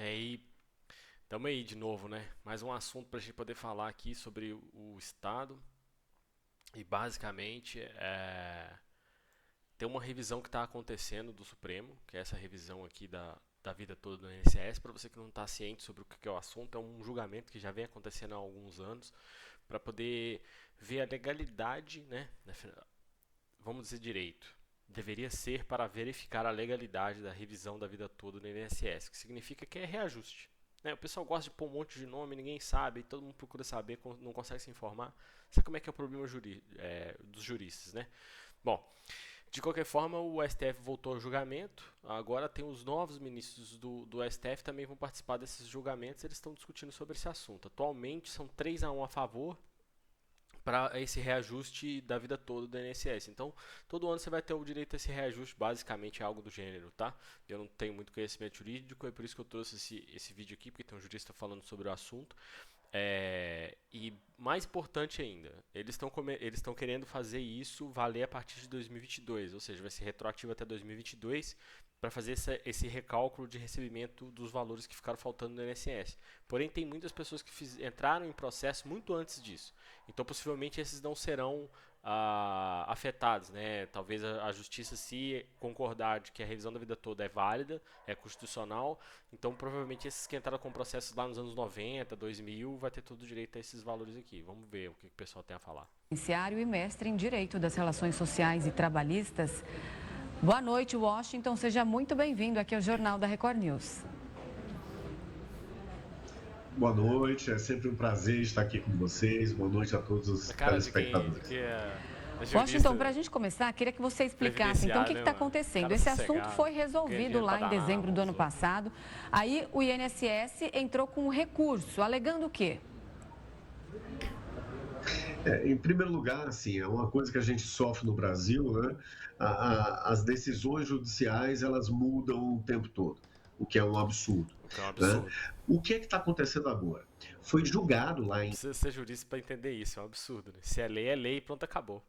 E tamo aí de novo, né? Mais um assunto pra gente poder falar aqui sobre o Estado. E basicamente tem uma revisão que está acontecendo do Supremo, que é essa revisão aqui da vida toda do INSS. Para você que não está ciente sobre o que é o assunto, é um julgamento que já vem acontecendo há alguns anos para poder ver a legalidade, né? Vamos dizer direito. Deveria ser para verificar a legalidade da revisão da vida toda do INSS, que significa que é reajuste. Né? O pessoal gosta de pôr um monte de nome, ninguém sabe, todo mundo procura saber, não consegue se informar. Sabe como é que é o problema dos juristas, né? Bom, de qualquer forma, o STF voltou ao julgamento. Agora tem os novos ministros do STF também vão participar desses julgamentos. Eles estão discutindo sobre esse assunto. Atualmente são 3-1 a favor para esse reajuste da vida toda do INSS. Então, todo ano você vai ter o direito a esse reajuste, basicamente é algo do gênero, tá? Eu não tenho muito conhecimento jurídico, é por isso que eu trouxe esse vídeo aqui, porque tem um jurista falando sobre o assunto. E mais importante ainda, eles estão querendo fazer isso valer a partir de 2022, ou seja, vai ser retroativo até 2022 para fazer esse recálculo de recebimento dos valores que ficaram faltando no INSS. Porém, tem muitas pessoas que entraram em processo muito antes disso, então possivelmente esses não serão afetados, né? Talvez a justiça, se concordar de que a revisão da vida toda é válida, é constitucional, então provavelmente esses que entraram com processos lá nos anos 90, 2000, vai ter todo o direito a esses valores aqui. Vamos ver o que o pessoal tem a falar. Licenciado e mestre em Direito das Relações Sociais e Trabalhistas. Boa noite, Washington. Seja muito bem-vindo aqui ao Jornal da Record News. Boa noite, é sempre um prazer estar aqui com vocês. Boa noite a todos os telespectadores. Washington, para a gente começar, queria que você explicasse então o que está acontecendo. Esse assunto foi resolvido lá em dezembro do ano passado. Aí o INSS entrou com um recurso, alegando o quê? Em primeiro lugar, assim, é uma coisa que a gente sofre no Brasil, né? As decisões judiciais, elas mudam o tempo todo, o que é um absurdo. É um absurdo. Né? O que é que está acontecendo agora? Foi julgado lá em... Não precisa ser jurista para entender isso, é um absurdo. Né? Se é lei e pronto, acabou.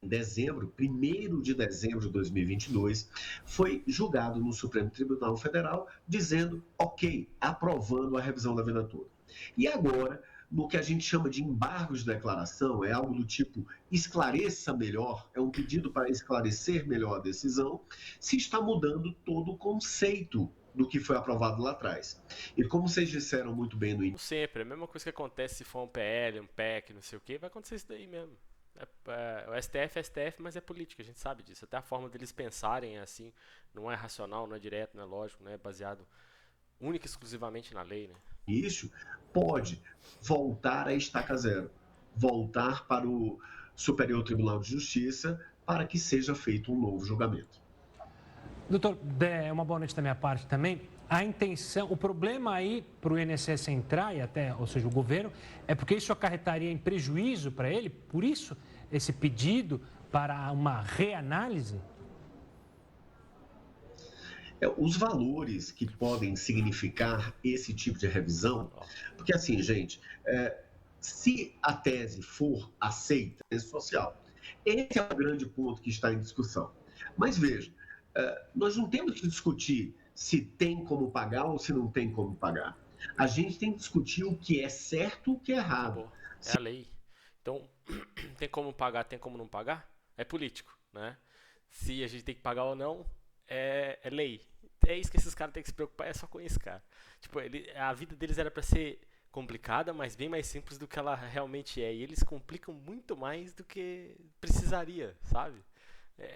Em dezembro, 1º de dezembro de 2022, foi julgado no Supremo Tribunal Federal, dizendo, ok, aprovando a revisão da vida toda. E agora, no que a gente chama de embargo de declaração, é algo do tipo esclareça melhor, é um pedido para esclarecer melhor a decisão, se está mudando todo o conceito do que foi aprovado lá atrás. E como vocês disseram muito bem no início... Sempre, a mesma coisa que acontece se for um PL, um PEC, não sei o que, vai acontecer isso daí mesmo. O STF é STF, mas é política, a gente sabe disso. Até a forma deles pensarem é assim, não é racional, não é direto, não é lógico, não é baseado única e exclusivamente na lei, né? Isso pode voltar a estaca zero, voltar para o Superior Tribunal de Justiça para que seja feito um novo julgamento. Doutor, uma boa noite da minha parte também. A intenção, o problema aí para o INSS entrar, e até, ou seja, o governo, é porque isso acarretaria em prejuízo para ele, por isso esse pedido para uma reanálise? Os valores que podem significar esse tipo de revisão, porque assim, gente, se a tese for aceita, é social. Esse é o grande ponto que está em discussão. Mas veja, nós não temos que discutir se tem como pagar ou se não tem como pagar. A gente tem que discutir o que é certo e o que é errado. É a lei. Então, tem como pagar, tem como não pagar? É político, né? Se a gente tem que pagar ou não, é lei. É isso que esses caras têm que se preocupar, é só com isso, cara. Tipo, a vida deles era pra ser complicada, mas bem mais simples do que ela realmente é. E eles complicam muito mais do que precisaria, sabe?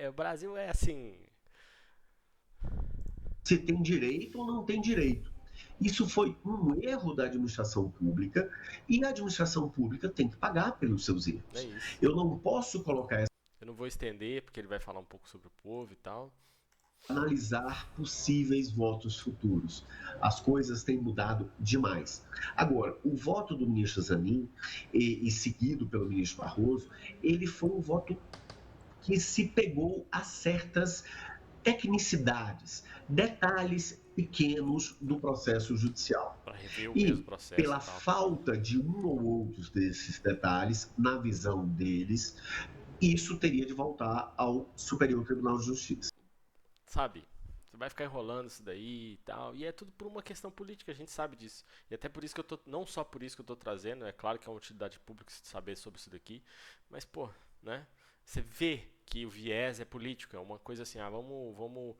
O Brasil é assim... Se tem direito ou não tem direito. Isso foi um erro da administração pública e a administração pública tem que pagar pelos seus erros. É isso. Eu não posso colocar essa... Eu não vou estender, porque ele vai falar um pouco sobre o povo e tal. Analisar possíveis votos futuros. As coisas têm mudado demais. Agora, o voto do ministro Zanin, e seguido pelo ministro Barroso, ele foi um voto que se pegou a certas tecnicidades, detalhes pequenos do processo judicial. Para rever o E mesmo processo. pela falta de um ou outros desses detalhes, na visão deles, isso teria de voltar ao Superior Tribunal de Justiça. Sabe, Você vai ficar enrolando isso daí e tal. E é tudo por uma questão política, a gente sabe disso. E até por isso que eu tô, não só por isso que eu tô trazendo, é claro que é uma utilidade pública saber sobre isso daqui, mas, pô, né? Você vê que o viés é político, é uma coisa assim, vamos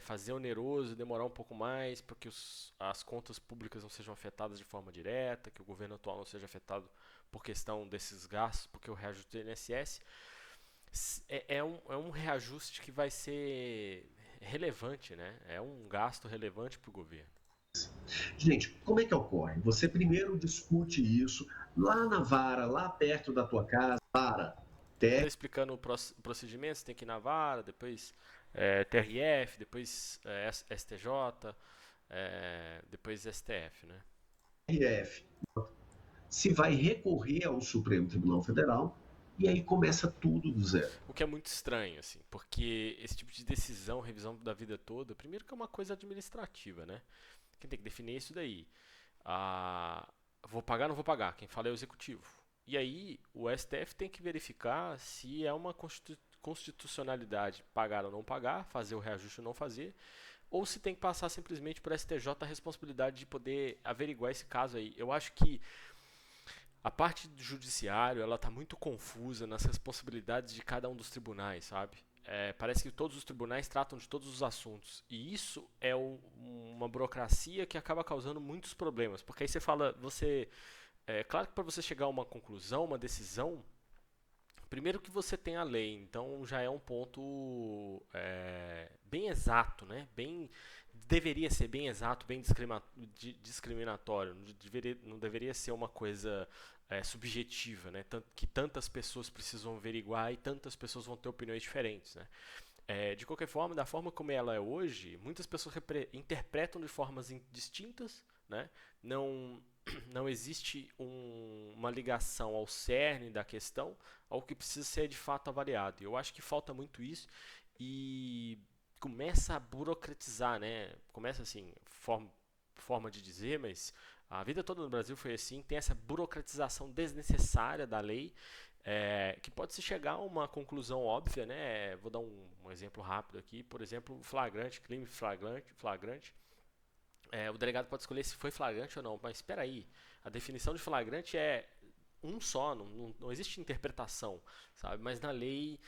fazer oneroso, demorar um pouco mais, para que as contas públicas não sejam afetadas de forma direta, que o governo atual não seja afetado por questão desses gastos, porque o reajuste do INSS é um reajuste que vai ser relevante, né? É um gasto relevante para o governo. Gente, como é que ocorre? Você primeiro discute isso lá na vara, lá perto da tua casa, vara. Tá explicando o procedimento, você tem que ir na vara, depois TRF, depois STJ, depois STF, né? TRF. Se vai recorrer ao Supremo Tribunal Federal e aí começa tudo do zero. O que é muito estranho, assim, porque esse tipo de decisão, revisão da vida toda, primeiro que é uma coisa administrativa, né? Quem tem que definir isso daí? Vou pagar ou não vou pagar? Quem fala é o executivo. E aí o STF tem que verificar se é uma constitucionalidade pagar ou não pagar, fazer o reajuste ou não fazer, ou se tem que passar simplesmente para o STJ a responsabilidade de poder averiguar esse caso aí. Eu acho que a parte do judiciário ela está muito confusa nas responsabilidades de cada um dos tribunais, sabe? Parece que todos os tribunais tratam de todos os assuntos. E isso é uma burocracia que acaba causando muitos problemas. Porque aí você fala, claro que para você chegar a uma conclusão, uma decisão, primeiro que você tem a lei, então já é um ponto bem exato, né? Deveria ser bem exato, bem discriminatório, não deveria ser uma coisa subjetiva, né? Que tantas pessoas precisam averiguar e tantas pessoas vão ter opiniões diferentes, né? De qualquer forma, da forma como ela é hoje, muitas pessoas interpretam de formas distintas, né? Não existe uma ligação ao cerne da questão, ao que precisa ser de fato avaliado. Eu acho que falta muito isso e começa a burocratizar, né? Começa assim, forma de dizer, mas a vida toda no Brasil foi assim, tem essa burocratização desnecessária da lei, que pode se chegar a uma conclusão óbvia, né? Vou dar um exemplo rápido aqui, por exemplo, crime flagrante. O delegado pode escolher se foi flagrante ou não, mas espera aí, a definição de flagrante é um só, não existe interpretação, sabe? Mas na lei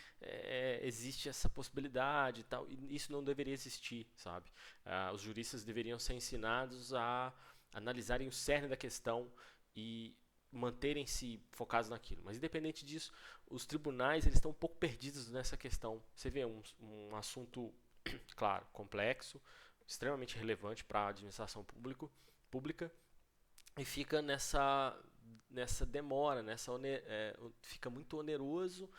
existe essa possibilidade e tal, e isso não deveria existir, sabe? Os juristas deveriam ser ensinados a analisarem o cerne da questão e manterem-se focados naquilo. Mas independente disso, os tribunais eles estão um pouco perdidos nessa questão. Você vê um assunto, claro, complexo, extremamente relevante para a administração pública e fica nessa demora, fica muito oneroso,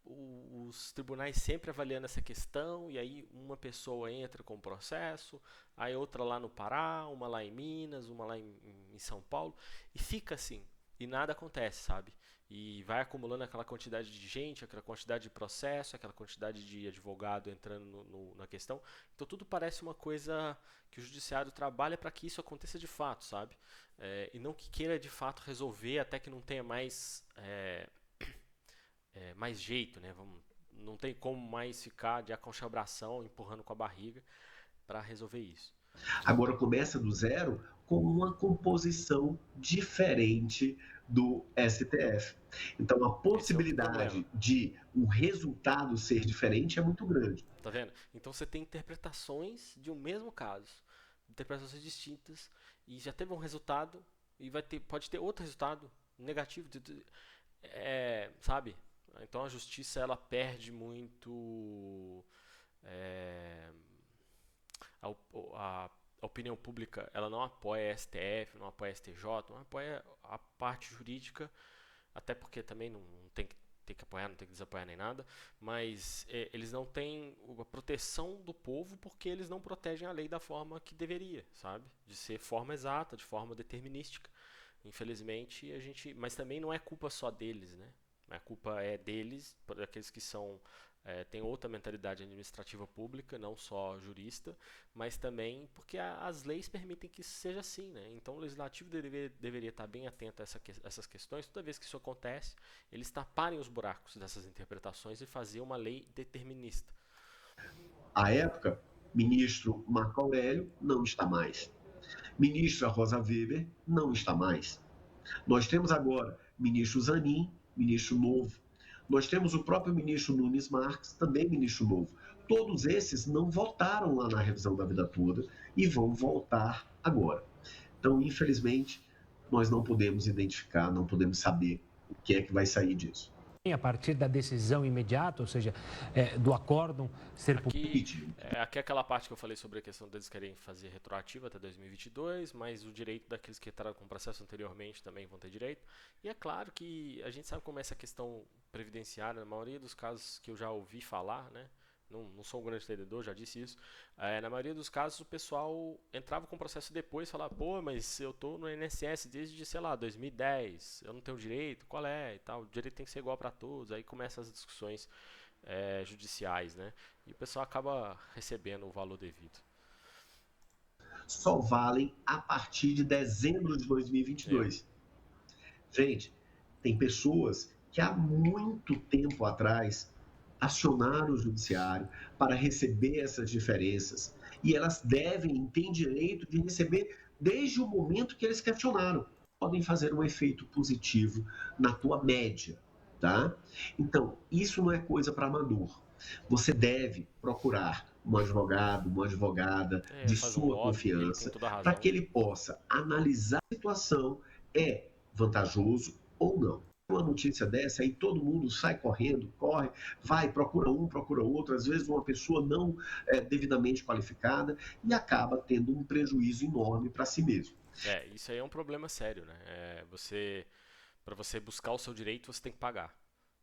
os tribunais sempre avaliando essa questão, e aí uma pessoa entra com o processo, aí outra lá no Pará, uma lá em Minas, uma lá em São Paulo, e fica assim, e nada acontece, sabe? E vai acumulando aquela quantidade de gente, aquela quantidade de processo, aquela quantidade de advogado entrando na questão. Então tudo parece uma coisa que o judiciário trabalha para que isso aconteça de fato, sabe? E não que queira de fato resolver até que não tenha mais jeito, né? Não tem como mais ficar de aconchabração, empurrando com a barriga para resolver isso. Agora começa do zero com uma composição diferente do STF. Então a possibilidade de o resultado ser diferente é muito grande. Tá vendo? Então você tem interpretações de um mesmo caso, interpretações distintas, e já teve um resultado e pode ter outro resultado negativo, sabe? Então a justiça ela perde muito a opinião pública, ela não apoia a STF, não apoia a STJ, não apoia a parte jurídica, até porque também não tem que apoiar, não tem que desapoiar nem nada, mas eles não têm a proteção do povo porque eles não protegem a lei da forma que deveria, sabe? De ser forma exata, de forma determinística. Infelizmente, mas também não é culpa só deles, né? A culpa é deles, daqueles que têm outra mentalidade administrativa pública, não só jurista, mas também porque as leis permitem que isso seja assim, né? Então o legislativo deveria estar bem atento a essas questões. Toda vez que isso acontece, eles taparem os buracos dessas interpretações e fazer uma lei determinista. À época, Ministro Marco Aurélio não está mais. Ministra Rosa Weber não está mais. Nós temos agora ministro Zanin, ministro novo. Nós temos o próprio ministro Nunes Marques, também ministro novo. Todos esses não votaram lá na revisão da vida toda e vão voltar agora. Então, infelizmente, nós não podemos identificar, não podemos saber o que é que vai sair disso. A partir da decisão imediata, ou seja, do acórdão ser aqui é aquela parte que eu falei sobre a questão deles querem fazer retroativa até 2022, mas o direito daqueles que entraram com o processo anteriormente também vão ter direito. E é claro que a gente sabe como é essa questão previdenciária, na maioria dos casos que eu já ouvi falar, né? Não sou um grande entendedor, já disse isso. Na maioria dos casos, o pessoal entrava com o processo depois e falava, pô, mas eu tô no INSS desde, sei lá, 2010, eu não tenho direito, qual é e tal, o direito tem que ser igual para todos. Aí começam as discussões judiciais, né? E o pessoal acaba recebendo o valor devido. Só valem a partir de dezembro de 2022. Gente, tem pessoas que há muito tempo atrás acionar o judiciário para receber essas diferenças. E elas têm direito de receber desde o momento que eles questionaram. Podem fazer um efeito positivo na tua média, tá? Então, isso não é coisa para amador. Você deve procurar um advogado, uma advogada de sua confiança, para que ele possa analisar a situação, é vantajoso ou não. Uma notícia dessa, aí todo mundo sai correndo, corre, vai, procura um, procura outro, às vezes uma pessoa não devidamente qualificada e acaba tendo um prejuízo enorme para si mesmo. Isso aí é um problema sério, né? Para você buscar o seu direito, você tem que pagar.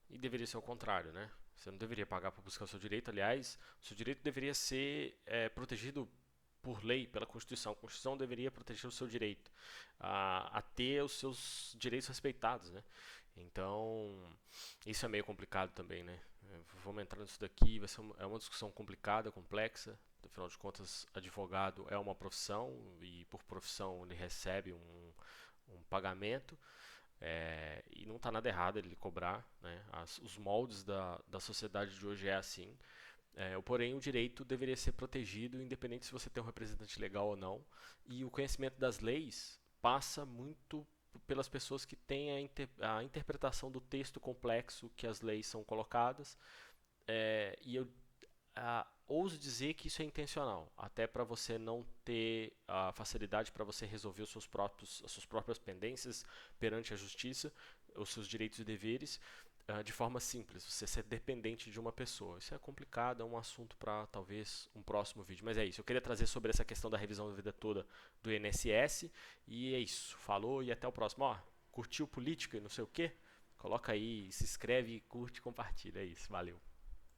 E deveria ser o contrário, né? Você não deveria pagar para buscar o seu direito. Aliás, o seu direito deveria ser protegido por lei, pela Constituição. A Constituição deveria proteger o seu direito a ter os seus direitos respeitados, né? Então, isso é meio complicado também, né? Vamos entrar nisso daqui, é uma discussão complicada, complexa. Afinal de contas, advogado é uma profissão e por profissão ele recebe um pagamento. E não está nada errado ele cobrar, né? Os moldes da sociedade de hoje é assim. Porém, o direito deveria ser protegido, independente se você tem um representante legal ou não. E o conhecimento das leis passa muito pelas pessoas que têm a interpretação do texto complexo que as leis são colocadas. E eu ouso dizer que isso é intencional, até para você não ter a facilidade para você resolver as suas próprias pendências perante a justiça, os seus direitos e deveres, de forma simples, você ser dependente de uma pessoa. Isso é complicado, é um assunto para talvez um próximo vídeo. Mas é isso, eu queria trazer sobre essa questão da revisão da vida toda do INSS. E é isso, falou e até o próximo. Curtiu política e não sei o que? Coloca aí, se inscreve, curte e compartilha. É isso, valeu.